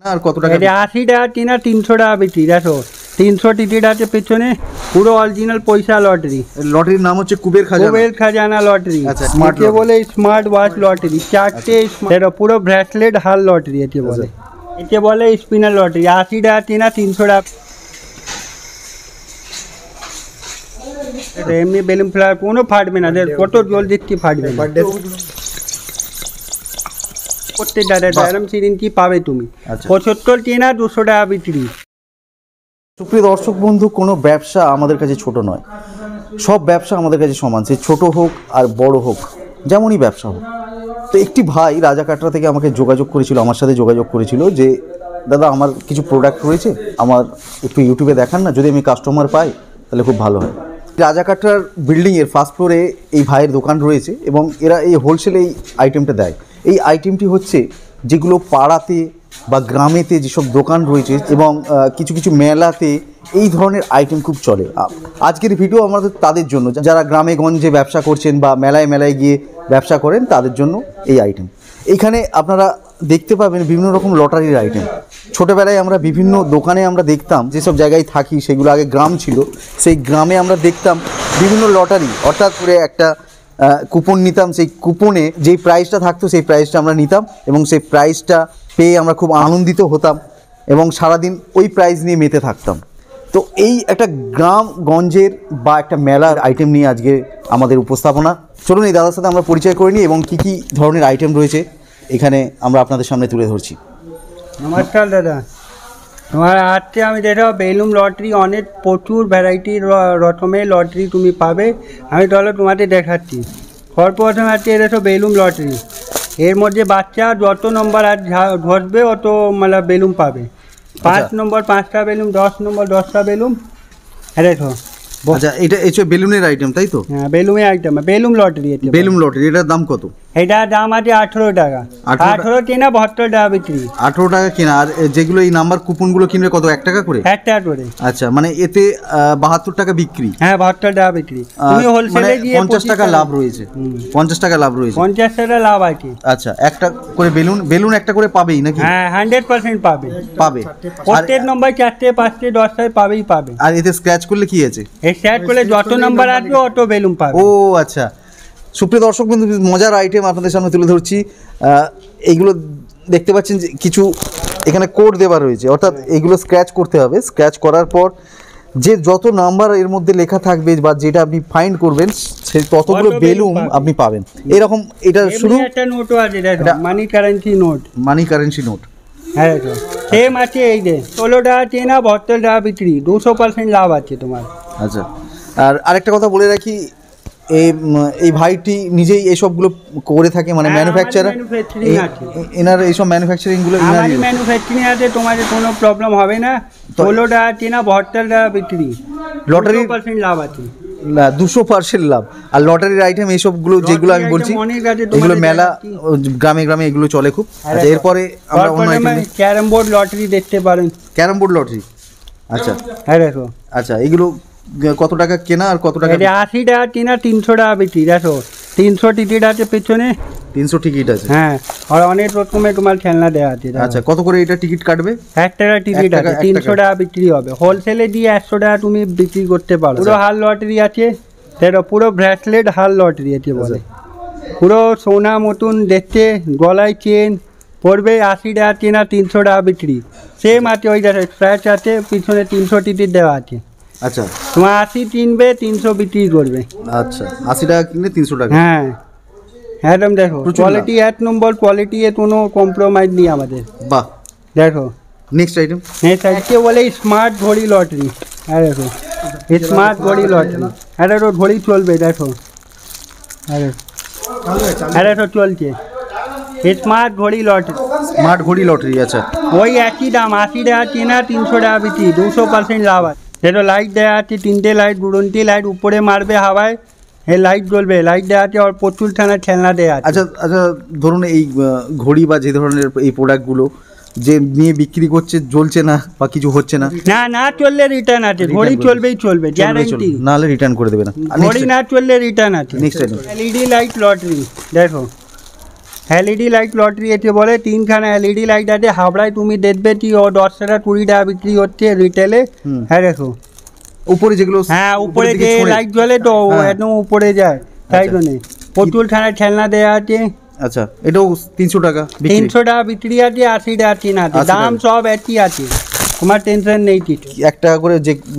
আর কত টাকা? 80 টাকা কিনা 300 টাকা বিক্রি। দেখো 300 টিকিট আছে পেছনে, পুরো অরিজিনাল পয়সা লটারি। লটারির নাম হচ্ছে কুবের খাজানা। কুবের খাজানা লটারি। আচ্ছা, স্মার্ট একে বলে স্মার্ট ওয়াচ লটারি। 4টে এটা পুরো ব্রেসলেট হার লটারি একে বলে। একে বলে স্পিনার লটারি। 80 টাকা কিনা 300 টাকা। এমনি বেলুন ফ্লাওয়ার কোনো ফাটবে না, কত জল দিচ্ছি ফাটবে না। প্রত্যেকটা এরকম সিরিন কি পাবে তুমি। 75 কিনা 200 টাকা বিক্রি। সুপ্রিয় দর্শক বন্ধু, কোনো ব্যবসা আমাদের কাছে ছোট নয়, সব ব্যবসা আমাদের কাছে সমান, সে ছোট হোক আর বড় হোক, যেমনই ব্যবসা হোক। তো একটি ভাই রাজাকাটরা থেকে আমাকে যোগাযোগ করেছিল, আমার সাথে যোগাযোগ করেছিল যে দাদা আমার কিছু প্রোডাক্ট রয়েছে, আমার একটু ইউটিউবে দেখান না, যদি আমি কাস্টমার পাই তাহলে খুব ভালো হয়। রাজাকাটরার বিল্ডিংয়ের ফার্স্ট ফ্লোরে এই ভাইয়ের দোকান রয়েছে এবং এরা এই হোলসেলে এই আইটেমটা দেয়। এই আইটেমটি হচ্ছে যেগুলো পাড়াতে বা গ্রামেতে যেসব দোকান রয়েছে এবং কিছু কিছু মেলাতে এই ধরনের আইটেম খুব চলে। আজকের ভিডিও আমাদের তাদের জন্য যারা গ্রামে গঞ্জে ব্যবসা করছেন বা মেলায় মেলায় গিয়ে ব্যবসা করেন, তাদের জন্য এই আইটেম। এইখানে আপনারা দেখতে পাবেন বিভিন্ন রকম লটারির আইটেম। ছোটোবেলায় আমরা বিভিন্ন দোকানে আমরা দেখতাম, যেসব জায়গায় থাকি সেগুলো আগে গ্রাম ছিল, সেই গ্রামে আমরা দেখতাম বিভিন্ন লটারি, অর্থাৎ করে একটা কুপন নিতাম, সেই কুপনে যেই প্রাইসটা থাকতো সেই প্রাইসটা আমরা নিতাম এবং সেই প্রাইসটা পেয়ে আমরা খুব আনন্দিত হতাম এবং সারাদিন ওই প্রাইস নিয়ে মেতে থাকতাম। তো এই একটা গ্রামগঞ্জের বা একটা মেলার আইটেম নিয়ে আজকে আমাদের উপস্থাপনা। চলুন এই দাদার সাথে আমরা পরিচয় করে নিই এবং কী কী ধরনের আইটেম রয়েছে এখানে আমরা আপনাদের সামনে তুলে ধরছি। নমস্কার দাদা, তোমার আজকে আমি দেখাবো বেলুন লটারি। অনেক প্রচুর ভ্যারাইটির রকমের লটারি তুমি পাবে, আমি তাহলে তোমাদের দেখাচ্ছি। সর্বপ্রথম আছে দেখো বেলুন লটারি। এর মধ্যে বাচ্চা যত নম্বর আজ ধরবে অত মানে বেলুন পাবে। 5 নম্বর 5টা বেলুন, 10 নম্বর 10টা বেলুন। দেখো আচ্ছা, এটা হচ্ছে বেলুনের আইটেম তাই তো? হ্যাঁ, বেলুনের item, balloon lottery. Balloon lottery, এটার দাম কত? এটার দাম আছে 18 টাকা। 18 কেনা 72 টাকা বিক্রি। 18 টাকা কেনা। আর যেগুলো এই নাম্বার কুপনগুলো কিনবে কত, 1 টাকা করে? 1 টাকা করে। আচ্ছা, মানে এতে 72 টাকা বিক্রি। হ্যাঁ, 72 টাকা বিক্রি। তুমি হোলসেলে গিয়ে 50 টাকা লাভ রয়েছে। 50 টাকা লাভ রয়েছে। 50 টাকা লাভ আছে। আচ্ছা, একটা করে বেলুন একটা করে পাবেই নাকি? হ্যাঁ, 100% পাবে। প্রত্যেক নম্বর 4টে 5টে 10টায় পাবে। আর এতে স্ক্র্যাচ করলে কি আছে? স্ক্র্যাচ করলে যত নম্বর আসবে অত বেলুন পাবে। ও আচ্ছা, সুপ্রিয় দর্শক বন্ধু, মজার আইটেম আপনাদের সামনে তুলে ধরছি। এইগুলো দেখতে পাচ্ছেন যে কিছু এখানে কোড দেওয়া রয়েছে, অর্থাৎ এইগুলো স্ক্র্যাচ করতে হবে। স্ক্র্যাচ করার পর যে যত নাম্বার এর মধ্যে লেখা থাকবে বা যেটা আপনি ফাইন্ড করবেন সে ততগুলো বেলুন আপনি পাবেন। এরকম এটা শুধু একটা নোটও আছে, দেখো মানি কারেন্সি নোট। হ্যাঁ, সেম আছে। এই যে 16 টাকা কেনা 72 টাকা বিক্রি, 200% লাভ আছে তোমার। আচ্ছা, আর আরেকটা কথা বলে রাখি, এই ভাইটি নিজেই এইসবগুলো করে থাকে, মানে ম্যানুফ্যাকচারার। এনার এইসব ম্যানুফ্যাকচারিংগুলো ম্যানুফ্যাকচারিং আছে, তোমাদের কোনো প্রবলেম হবে না। 16 টাকা কেনা 72 টাকা বিক্রি, লটারির 200% লাভ আছে। 200% লাভ। আর লটারির আইটেম এইসবগুলো যেগুলো আমি বলছি, এগুলো মেলা গ্রামে গ্রামে এগুলো চলে খুব। আচ্ছা, এরপরে আমরা অন্য আইটেম ক্যারাম বোর্ড লটারি দেখতে পারেন। ক্যারাম বোর্ড লটারি, আচ্ছা। হ্যাঁ, দেখো। আচ্ছা, এগুলো কত টাকা কেনা আর কত টাকা? 80 টাকা কেনা 300 টাকা বিক্রি। দেখো 300 টিকিট আছে পেছনে। 300 টিকিট আছে। হ্যাঁ, আর অনেক রকমের তোমার খেলনা দেওয়া আছে। আচ্ছা, কত করে এটা টিকিট কাটবে? 1 টাকা টিকিট আছে, 300 টাকা বিক্রি হবে। হোলসেলে দিয়ে 100 টাকা তুমি বিক্রি করতে পারো। পুরো হার লটারি আছে, সেটা পুরো ব্রেসলেট হার লটারি আছে বলে। পুরো সোনা মতন দেখতে, গলায় চেন পড়বে। 80 টাকা কেনা 300 টাকা বিক্রি। সেম আছে, ওই দেখো স্ক্র্যাচ আছে, পিছনে 300 টিকিট দেওয়া আছে। আচ্ছা, তোমার 80 কিনবে 300 বিক্রি করবে। আচ্ছা, 80 টাকা কিনলে 300 টাকা। হ্যাঁ, একদম। দেখো কোয়ালিটি 1 নম্বর কোয়ালিটি, এ কোনো কম্প্রোমাইজ নেই আমাদের। বাহ, দেখো নেক্সট আইটেম। একে বলে স্মার্ট ঘড়ি লটারি। হ্যাঁ, দেখো স্মার্ট ঘড়ি লটারি। এটা তো ঘড়ি চলবে, দেখো। এটা তো চলছে স্মার্ট ঘড়ি লটারি। আচ্ছা, ওই একই দাম, 80 টাকা কেনা 300 টাকা বিক্রি, 200% লাভ আছে। সেটা লাইট দেওয়া আছে, 3টে লাইট, গুড়ন্টি লাইট, উপরে মারবে হাওয়ায়, এই লাইট জ্বলবে। লাইট দেওয়া আছে আর প্রচুর থানার খেলনা দেওয়া আছে। আচ্ছা আচ্ছা, ধরুন এই ঘড়ি বা যে ধরনের এই প্রোডাক্টগুলো যে নিয়ে বিক্রি করছে, জ্বলছে না বা কিছু হচ্ছে না? না চললে রিটার্ন আছে। ঘড়ি চলবে গ্যারান্টি, নাহলে রিটার্ন করে দেবে না। ঘড়ি না চললে রিটার্ন আছে। Next item LED light lottery. দেখো এলইডি লাইট লটারি এতে বলে, 3খানা এলইডি লাইট আছে। হাবড়ায় তুমি দেখবে কি ও 10 টাকা 20 টাকা বিক্রি হচ্ছে রিটেলে। হ্যাঁ দেখো উপরে যেগুলো, হ্যাঁ উপরে দিকে যে ছড়ে। লাইট জ্বলে তো হ্যাঁ। একদম উপরে যায়, তাই আচ্ছা। জন্যে প্রচুর খানা খেলনা দেওয়া আছে। আচ্ছা, এটাও 300 টাকা বিক্রি। 300 টাকা বিক্রি আছে, 80 টাকা কিনা আছে, 80 টাকা। দাম সব একই আছে, তোমার টেনশন নেই কিছু। 1 টাকা করে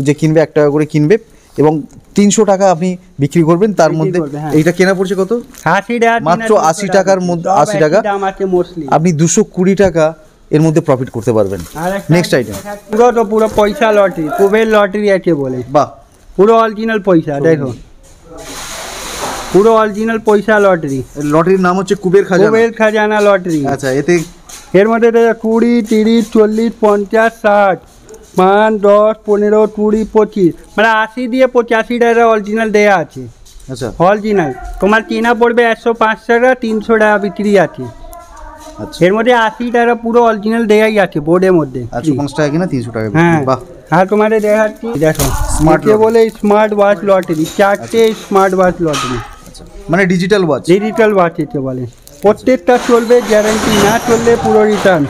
যে কিনবে 1 টাকা করে কিনবে এবং 300 টাকা আপনি বিক্রি করবেন। তার বিক্রি মধ্যে করবে, হ্যাঁ। এইটা কেনা পড়ছে কত? 80 টাকা মাত্র কিনা, 80 টাকার মধ্যে, সব 80 একই টাকা দাম আছে মোস্টলি। আপনি 220 টাকা এর মধ্যে প্রফিট করতে পারবেন। নেক্সট আইটেম, পুরো তো পুরো পয়সা লটারি, কুবের লটারি আছে বলে, বাহ, পুরো অরিজিনাল পয়সা। দেখো পুরো অরিজিনাল পয়সা লটারি, লটারির নাম হচ্ছে কুবের খাজানা। কুবের খাজানা লটারি। আচ্ছা, এতে এর মধ্যে 20, 30, 40, 50, 60, 5, 10, 15, 20, 25, মানে 80 দিয়ে 85 টাকা অরিজিনাল দেয়া আছে। আচ্ছা অরিজিনাল তোমার কেনা পড়বে 105 টাকা, 300 টাকা বিক্রি আছে। আচ্ছা, এর মধ্যে 80 টাকা পুরো অরিজিনাল দেয়াই আছে বোর্ডের মধ্যে। 105 টাকা কিনা 300 টাকা বিক্রি। হ্যাঁ, বাহ, আর তোমাদের দেখাচ্ছি, দেখো Smart স্মার্ট lottery। বলে স্মার্ট ওয়াচ লটারি, 4টে স্মার্ট ওয়াচ লটারি, আচ্ছা, মানে ডিজিটাল ওয়াচ। ডিজিটাল ওয়াচ এতে বলে। প্রত্যেকটা চলবে, গ্যারান্টি, না চললে পুরো রিটার্ন।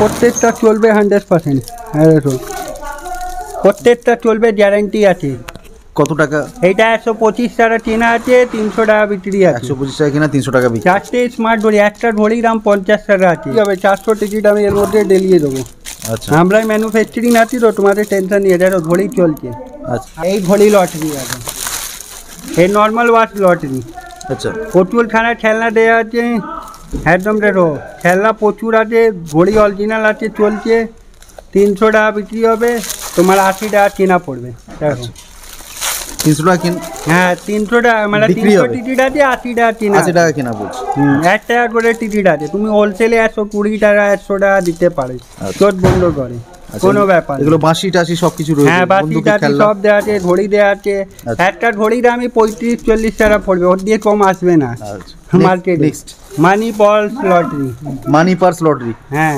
প্রত্যেকটা চলবে 100%। হ্যাঁ দেখো প্রত্যেকটা চলবে, গ্যারান্টি আছে। কত টাকা? এইটা 125 টাকা কেনা আছে, 300 টাকা বিক্রি আছে। 125 টাকা কিনা 300 টাকা বিক্রি। 4টে স্মার্ট ঘড়ি, একটা ঘড়ির দাম 50 টাকা আছে। ঠিক আছে, 400 টিকিট আমি এর মধ্যে ডেলিয়ে দেবো। আচ্ছা আমরাই ম্যানুফ্যাকচারিং আছি তো, তোমাদের টেনশন নিয়ে দেখো ঘড়ি চলছে। আচ্ছা এই ঘড়ি লটারি আছে, এই নর্মাল ওয়াচ লটারি। আচ্ছা, প্রচুর খানা খেলনা দেওয়া আছে, একদম দেখো খেলনা প্রচুর আছে, ঘড়ি অরিজিনাল আছে, চলছে। 300 টাকা বিক্রি হবে, তোমার 80 টাকা কেনা পড়বে। দেখো 300 টাকা কিন, হ্যাঁ 300 টাকা মানে বিক্রি 300 হবে। টিকিট আছে, 80 টাকা কেনা 80 টাকা কিনা বলছি। 1 টাকা করে টিকিট আছে। তুমি হোলসেলে 120 টাকা 100 টাকা দিতে পারো, আচ্ছা। চোট বন্ধ করে, আচ্ছা, কোনো ব্যাপার না। এগুলো বাঁশি টাসি সবকিছু রয়েছে, হ্যাঁ বাসি বন্দুকের টাসি খেলনা। সব দেওয়া আছে, ঘড়ি দেওয়া আছে। আচ্ছা। একটা ঘড়ির দামই 35-40 টাকা পড়বে, ওর দিয়ে কম আসবে না আচ্ছা, মার্কেটে। Next money purse lottery, money purse lottery. হ্যাঁ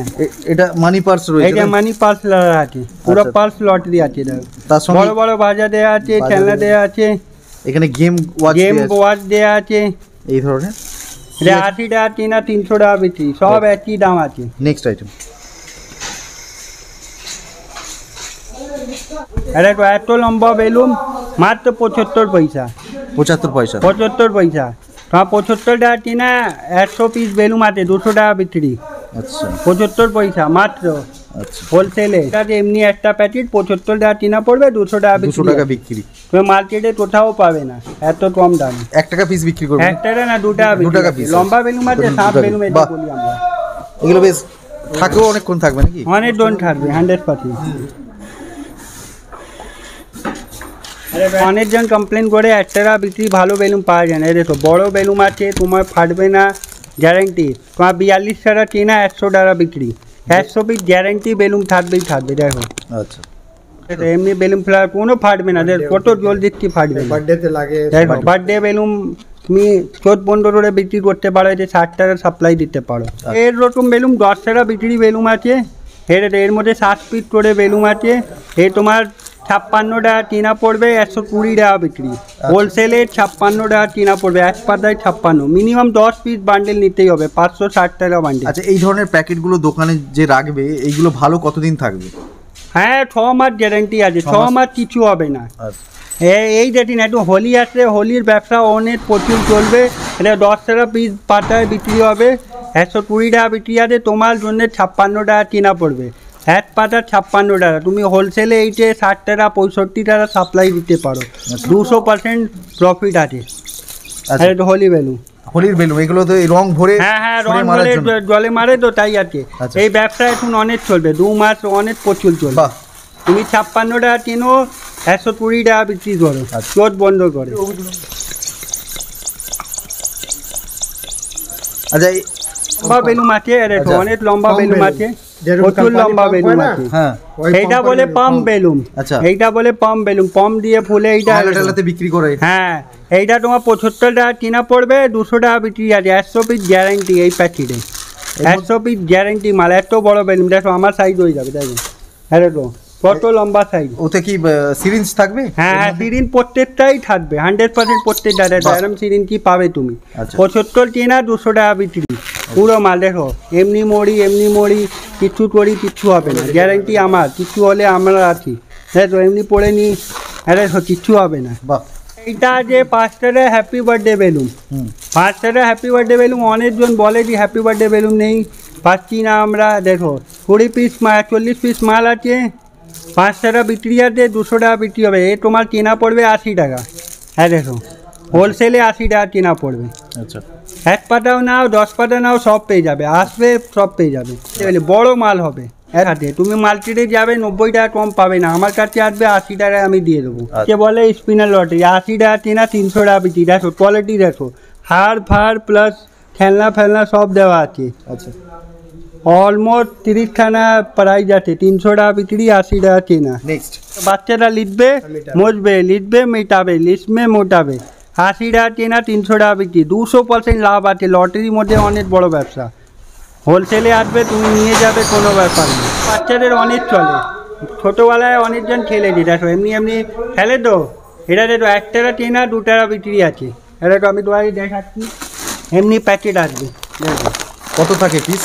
এটা মানি পার্স রয়েছে এইটা না? মানি পার্স লটারি আছে, পুরো আচ্ছা। পার্স লটারি আছে। দেখো তার সঙ্গে বড় বড় বাজা দেওয়া আছে, বাজা খেলনা দেওয়া আছে, এখানে গেম ওয়াচ গেম ওয়াচ দেওয়া আছে। এই ধরনের। এটা 80 টাকা কেনা, 300 টাকা বিক্রি, সব একই দাম আছে। নেক্সট আইটেম, এটা এত লম্বা বেলুন, মাত্র 75 পয়সা। 75 পয়সা। 75 পয়সা, তোমার 75 টাকা কিনা, 100 পিস বেলুন আছে, 200 টাকা বিক্রি। আচ্ছা 75 পয়সা মাত্র আচ্ছা, হোলসেলে। এটা এমনি একটা প্যাকেট 75 টাকা কিনা পড়বে, 200 টাকা 200 বিক্রি। টাকা বিক্রি। তুমি মার্কেটে কোথাও পাবে না এত কম দাম। 1 টাকা পিস বিক্রি করবেন? 1 টাকা না, 2 টাকা 2 টাকা বিক্রি। piece লম্বা বেলুন আছে, দু সাপ টাকা। বেলুন এটা বাহ। বলি আমরা। এগুলো বেশ থাকেও অনেকক্ষণ থাকবে নাকি? অনেক জন থাকবে, 100%। অনেকজন কমপ্লেন করে 1 টাকা বিক্রি ভালো বেলুন পাওয়া যায় না। এই দেখো বড় বেলুন আছে, তোমার ফাটবে না, গ্যারান্টি। তোমার 42 টাকা কেনা, 100 টাকা বিক্রি, 100 পিস গ্যারান্টি বেলুন থাকবেই থাকবে। দেখো আচ্ছা, এমনি বেলুন ফ্লাওয়ার কোনো ফাটবে না, দেখ কত জল দিচ্ছি ফাটবে না। বার্থডেতে লাগে। দেখো বার্থডে বেলুন তুমি 14-15 করে বিক্রি করতে পারো, যে 60 টাকা সাপ্লাই দিতে পারো। এরকম বেলুন 10 টাকা বিক্রি বেলুন আছে। এর মধ্যে 7 পিস করে বেলুন আছে। এই তোমার 56 টাকা কিনা পড়বে, 120 টাকা বিক্রি। হোলসেলে 56 টাকা কিনা পড়বে, এক পাতায় 56। মিনিমাম 10 পিস বান্ডেল নিতেই হবে, 560 টাকা বান্ডেল। আচ্ছা, এই ধরনের প্যাকেটগুলো দোকানে যে রাখবে এইগুলো ভালো কতদিন থাকবে? হ্যাঁ 6 মাস গ্যারান্টি আছে, 6 মাস কিছু হবে না। আচ্ছা এই দেখুন একটু হোলি আসলে, হোলির ব্যবসা অনেক প্রচুর চলবে। এটা 10 টাকা পিস পাতায় বিক্রি হবে, 120 টাকা বিক্রি আছে। তোমার জন্য 56 টাকা কিনা পড়বে, এক পাতা 56 টাকা। তুমি হোলসেলে এইটে 60 টাকা 65 টাকা সাপ্লাই দিতে পারো, 200% প্রফিট আছে। আচ্ছা, এটা হোলি বেলুন। হোলির বেলুন এগুলো তো এই রং ভরে হ্যাঁ হ্যাঁ, ছুঁড়ে রং মারার বলে জন্য। জলে মারে তো, তাই আছে। আচ্ছা। এই ব্যবসা এখন অনেক চলবে, 2 মাস অনেক প্রচুর চলবে। বাহ, তুমি 56 টাকা কেনো, 120 টাকা বিক্রি করো, আচ্ছা। চোট বন্ধ করে। আচ্ছা লম্বা বেলুন আছে, দেখো আচ্ছা। অনেক লম্বা পাম বেলুন বেলুন। আছে, যেরকম প্রচুর company লম্বা পাম্প বেলুন হয় না? আছে। হ্যাঁ, ওই এইটা company বলে র পাম্প pump। বেলুন। আচ্ছা। এইটা বলে পাম্প বেলুন, পাম্প দিয়ে ফুলে এইটা। মেলাতে বিক্রি করে। হ্যাঁ এইটা তোমার 75 টাকা কিনা পড়বে, 200 টাকা বিক্রি আছে, 100 পিস গ্যারান্টি এই প্যাকেটে। 100 পিস গ্যারান্টি মাল, এত বড় বেলুন। দেখো আমার সাইজ হয়ে যাবে, দেখো। হ্যাঁ দেখো কত লম্বা সাইজ। ওতে কি সিরিঞ্জ থাকবে? হ্যাঁ হ্যাঁ, সিরিঞ্জ প্রত্যেকটাই থাকবে 100% প্রত্যেকটা। এরকম সিরিঞ্জ কি পাবে তুমি। আচ্ছা। 75 চেনা 200 টাকা বিক্রি পুরো মাল। দেখো এমনি মরি কিচ্ছু করি কিচ্ছু হবে না, গ্যারান্টি আমার। কিচ্ছু হলে আমরা আছি। দেখো এমনি পড়ে নি, দেখো কিচ্ছু হবে না। বাহ। এইটা যে 5 টাকা হ্যাপি বার্থডে বেলুন, 5 টাকা হ্যাপি বার্থডে বেলুন। অনেকজন বলে যে হ্যাপি বার্থডে বেলুন নেই, পাচ্ছি না আমরা। দেখো 20 পিস 40 পিস মাল আছে, 5 টাকা বিক্রি আছে, 200 টাকা বিক্রি হবে। এ তোমার কেনা পড়বে 80 টাকা। হ্যাঁ দেখো হোলসেলে 80 টাকা কেনা পড়বে। আচ্ছা। 1 পাতাও নাও 10 পাতা নাও সব পেয়ে যাবে, আসবে সব পেয়ে যাবে। বড় মাল হবে এক হাতে। তুমি মার্কেটে যাবে 90 টাকা কম পাবে না, আমার কাছে আসবে 80 টাকায় আমি দিয়ে দেবো। কে বলে স্পিনার লটারি 80 টাকা কেনা 300 টাকা বিক্রি। দেখো কোয়ালিটি দেখো, হাড় ফাড় প্লাস খেলনা সব দেওয়া আছে। আচ্ছা। অলমোস্ট 30 খানা প্রাইস আছে, 300 টাকা বিক্রি 80 টাকা কেনা। নেক্সট। বাচ্চারা লিখবে মুছবে, লিখবে মেটাবে, লিখবে মোটাবে। 80 টাকা কেনা 300 টাকা বিক্রি, 200% লাভ আছে। লটারির মধ্যে অনেক বড় ব্যবসা। হোলসেলে আসবে তুমি নিয়ে যাবে, কোনো ব্যাপার নেই। বাচ্চাদের অনেক চলে, ছোটোবেলায় অনেকজন খেলেছে। দেখো এমনি খেলে তো। এটা দেখো 1 টাকা কেনা 2 টাকা বিক্রি আছে। এটা তো আমি তোমাকে দেখাচ্ছি, এমনি প্যাকেট আসবে। দেখো কত থাকে পিস?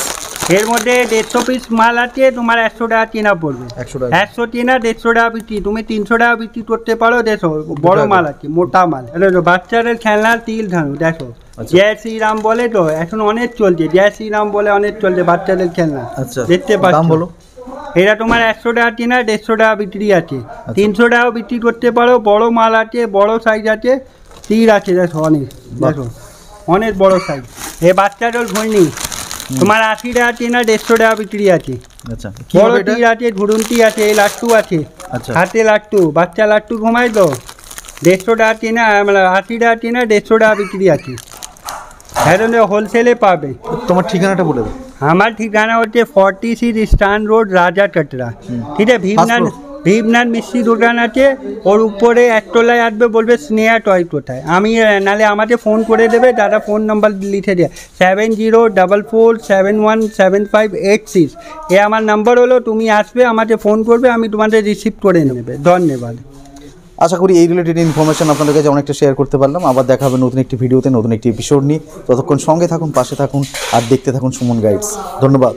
এর মধ্যে 150 পিস মাল আছে, তোমার 100 টাকা কেনা পড়বে। 100 টাকা। 100 কেনা 150 টাকা বিক্রি, তুমি 300 টাকা বিক্রি করতে পারো। দেখো বড় মাল আছে, মোটা মাল। দেখো বাচ্চাদের খেলনার তিল ধানু। দেখো জয় শ্রীরাম বলে তো এখন অনেক চলছে, জয় শ্রীরাম বলে অনেক চলছে বাচ্চাদের খেলনা। আচ্ছা। দেখতে দাম পাচ্ছ। বলো। এটা তোমার 100 টাকা কেনা 150 টাকা বিক্রি আছে, 300 টাকাও বিক্রি করতে পারো। বড় মাল আছে, বড় সাইজ আছে, তীর আছে। দেখো অনেক, দেখো অনেক বড় সাইজ। এই বাচ্চাদের ঘূর্ণি তোমার 80 টাকা কেনা 150 টাকা বিক্রি আছে। আচ্ছা। কি বড় হবে এটা? তীর আছে, ঘুরুন্টি আছে, এই লাট্টু আছে। আচ্ছা। হাতে লাট্টু, বাচ্চা লাট্টু ঘুমায় তো। 150 টাকা কেনা, মানে 80 টাকা কেনা 150 টাকা বিক্রি আছে। এখন হোলসেলে পাবে। তোমার ঠিকানাটা বলে দাও। আমার ঠিকানা হচ্ছে 46 স্টান রোড, রাজা কাটরা। ঠিক আছে, ভীমনাথ মিষ্টি দোকান আছে, ওর উপরে একতলায় আসবে, বলবে স্নেহা টয় কোথায়। আমি নালে আমাকে ফোন করে দেবে, দাদা ফোন নাম্বার লিখে দেয় 7044717586। এ আমার নাম্বার হলো, তুমি আসবে আমাকে ফোন করবে, আমি তোমাদের রিসিভ করে নেবে। ধন্যবাদ। আশা করি এই রিলেটেড ইনফরমেশন আপনাদের কাছে অনেকটা শেয়ার করতে পারলাম। আবার দেখা হবে নতুন একটি ভিডিওতে, নতুন একটি এপিসোড নিয়ে। ততক্ষণ সঙ্গে থাকুন, পাশে থাকুন আর দেখতে থাকুন সুমন গাইডস। ধন্যবাদ।